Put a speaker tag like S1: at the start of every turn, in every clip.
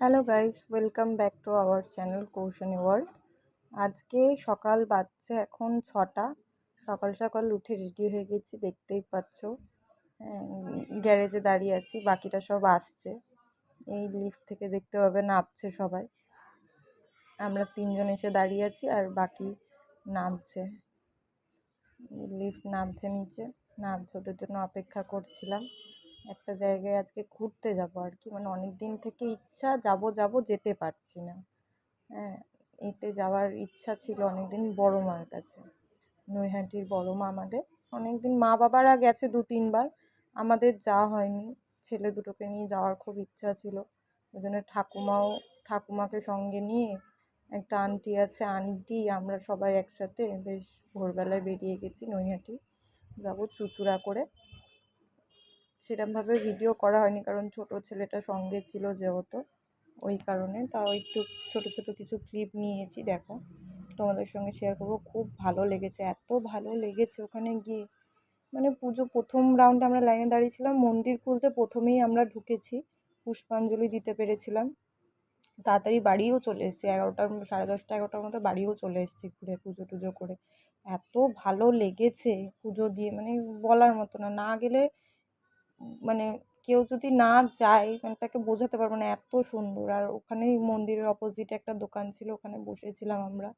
S1: Hello guys, welcome back to our channel Koushani world. আজকে সকাল বাজছে এখন 6টা। সকাল সকাল উঠে রেডি হয়ে গেছি, দেখতেই পাচ্ছ। গ্যারেজে দাঁড়িয়ে আছি, বাকিটা সব আসছে। এই লিফট থেকে দেখতে পাবে নামছে সবাই। আমরা 3জন এসে দাঁড়িয়ে আছি আর বাকি নামছে। লিফট নামছে, নিচে নামছে, ওদের জন্য অপেক্ষা করছিলাম। একটা জায়গায় আজকে ঘুরতে যাব আর কি, মানে অনেক দিন থেকে ইচ্ছা, যাব যেতে পারছি না। হ্যাঁ, এতে যাওয়ার ইচ্ছা ছিল অনেকদিন, বড় মার কাছে। নৈহাটির বড় মা আমাদের অনেকদিন, মা বাবারা গেছে 2-3 বার, আমাদের যাওয়া হয়নি। ছেলে দুটোকে নিয়ে যাওয়ার খুব ইচ্ছা ছিল, ওই জন্য ঠাকুমাকে সঙ্গে নিয়ে, একটা আন্টি আছে, আন্টি, আমরা সবাই একসাথে বেশ ভোরবেলায় বেরিয়ে গেছি নৈহাটি যাবো চুঁচুড়া করে। সেরকমভাবে ভিডিও করা হয়নি কারণ ছোট ছেলেটা সঙ্গে ছিল যেহেতু, ওই কারণে। তাও একটু ছোট ছোট কিছু ক্লিপ নিয়েছি, দেখো তোমাদের সঙ্গে শেয়ার করবো। খুব ভালো লেগেছে, এত ভালো লেগেছে ওখানে গিয়ে। মানে পুজো প্রথম রাউন্ডে আমরা লাইনে দাঁড়িয়েছিলাম, মন্দির খুলতে প্রথমেই আমরা ঢুকেছি, পুষ্পাঞ্জলি দিতে পেরেছিলাম। তাড়াতাড়ি বাড়িও চলে এসেছি, 11টার, 10:30, 11টার মতো বাড়িও চলে এসেছি ঘুরে, পুজো টুজো করে। এত ভালো লেগেছে পুজো দিয়ে, মানে বলার মতো না। না গেলে, মানে কেউ যদি না যায়, মানে তাকে বোঝাতে পারবো না এত সুন্দর। আর ওখানেই মন্দিরের অপোজিটে একটা দোকান ছিল, ওখানে বসেছিলাম আমরা।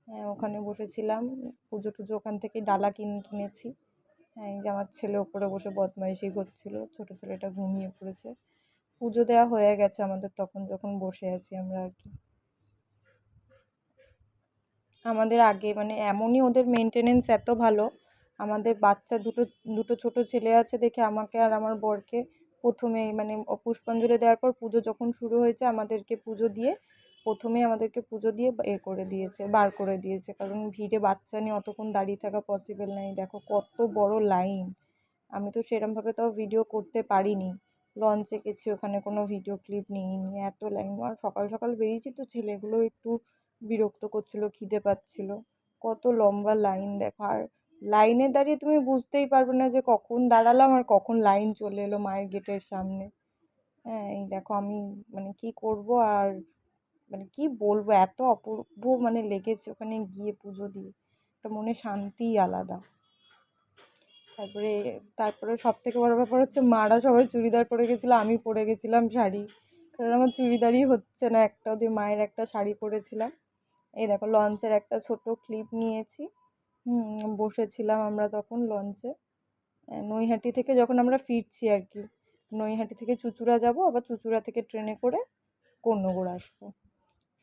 S1: হ্যাঁ, ওখানে বসেছিলাম, পুজো টুজো ওখান থেকে ডালা কিনেছি। হ্যাঁ, এই যে আমার ছেলে ওপরে বসে বদমাইশি করছিল, ছোটো ছেলেটা ঘুমিয়ে পড়েছে। পুজো দেওয়া হয়ে গেছে আমাদের তখন, যখন বসে আছি আমরা আর কি। আমাদের আগে মানে এমনই ওদের মেনটেনেন্স এত ভালো। আমাদের বাচ্চা দুটো দুটো ছোট ছেলে আছে দেখে আমাকে আর আমার বরকে প্রথমেই, মানে পুষ্পাঞ্জলি দেওয়ার পর পুজো যখন শুরু হয়েছে, আমাদেরকে পুজো দিয়ে, প্রথমেই আমাদেরকে পুজো দিয়ে করে দিয়েছে, বার করে দিয়েছে। কারণ ভিড়ে বাচ্চা নিয়ে অতক্ষণ দাঁড়িয়ে থাকা পসিবল নাই। দেখো কত বড় লাইন। আমি তো সেরমভাবে তাও ভিডিও করতে পারিনি, লঞ্চে গেছি, ওখানে কোনো ভিডিও ক্লিপ নিইনি, এত লাইন। আর সকাল সকাল বেরিয়েছি তো, ছেলেগুলো একটু বিরক্ত করছিল, খিদে পাচ্ছিল। কত লম্বা লাইন দেখো। আর লাইনে দাঁড়িয়ে তুমি বুঝতেই পারবে না যে কখন দাঁড়ালাম আর কখন লাইন চলে এলো মায়ের গেটের সামনে। হ্যাঁ, এই দেখো আমি, মানে কি করব আর, মানে কি বলবো, এত অপূর্ব মানে লেগেছে ওখানে গিয়ে পুজো দিয়ে। একটা মনে শান্তিই আলাদা। তারপরে সব থেকে বড় ব্যাপার হচ্ছে, মারা সবাই চুড়িদার পরে গেছিলো, আমি পরে গেছিলাম শাড়ি। কারণ আমার চুড়িদারই হচ্ছে না একটা, দিয়ে মায়ের একটা শাড়ি পরেছিলাম। এই দেখো লঞ্চের একটা ছোট ক্লিপ নিয়েছি। বসেছিলাম আমরা তখন লঞ্চে, নৈহাটি থেকে যখন আমরা ফিরছি আর কি। নৈহাটি থেকে চুঁচুড়া যাব, আবার চুঁচুড়া থেকে ট্রেনে করে কর্ণগড় আসবো।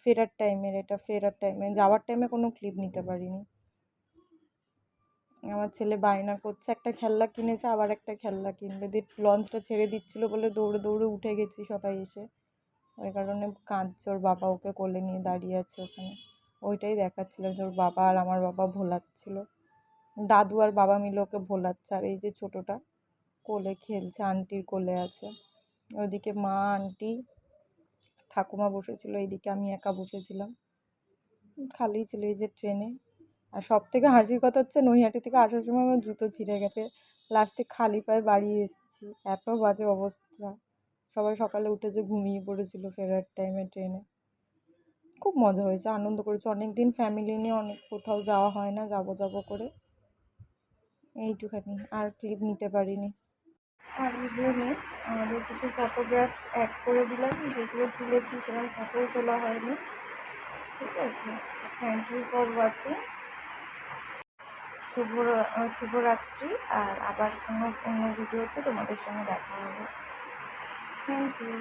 S1: ফেরার টাইমে, যাওয়ার টাইমে কোনো ক্লিপ নিতে পারিনি। আমার ছেলে বায়না করছে, একটা খেলনা কিনেছে, আবার একটা খেলনা কিনবে। দিয়ে লঞ্চটা ছেড়ে দিচ্ছিলো বলে দৌড়ে দৌড়ে উঠে গেছি সবাই এসে, ওই কারণে কাঁদছে। ওর বাবা ওকে কোলে নিয়ে দাঁড়িয়ে আছে ওখানে, ওইটাই দেখাচ্ছিলাম যে ওর বাবা আর আমার বাবা ভোলাচ্ছিল। দাদু আর বাবা মিলে ওকে ভোলাচ্ছে। আর এই যে ছোটোটা কোলে খেলছে, আন্টির কোলে আছে। ওইদিকে মা, আন্টি, ঠাকুমা বসেছিল, এইদিকে আমি একা বসেছিলাম, খালি ছিল এই যে ট্রেনে। আর সব থেকে হাসির কথা হচ্ছে, নৈহাটি থেকে আসার সময় আমার জুতো ছিঁড়ে গেছে, লাস্টে খালি পায়ে বাড়ি এসেছি, এত বাজে অবস্থা। সবাই সকালে উঠেছে, ঘুমিয়ে পড়েছিল ফেরার টাইমে ট্রেনে। খুব মজা হয়েছে, আনন্দ করেছে। অনেক দিন ফ্যামিলি নিয়ে অনেক কোথাও যাওয়া হয় না, যাবো করে, এইটুখানি। আর ক্লিপ নিতে পারিনি। আর ভিডিও নিয়ে আমাদের কিছু ফটোগ্রাফস অ্যাড করে দিলাম, যেগুলো তুলেছি সেরকম ফটোও তোলা হয়নি। ঠিক আছে, থ্যাংক ইউ ফর ওয়াচিং। শুভরাত্রি। আর আবার অন্য ভিডিওতে তোমাদের সঙ্গে দেখা হবে। Thank you.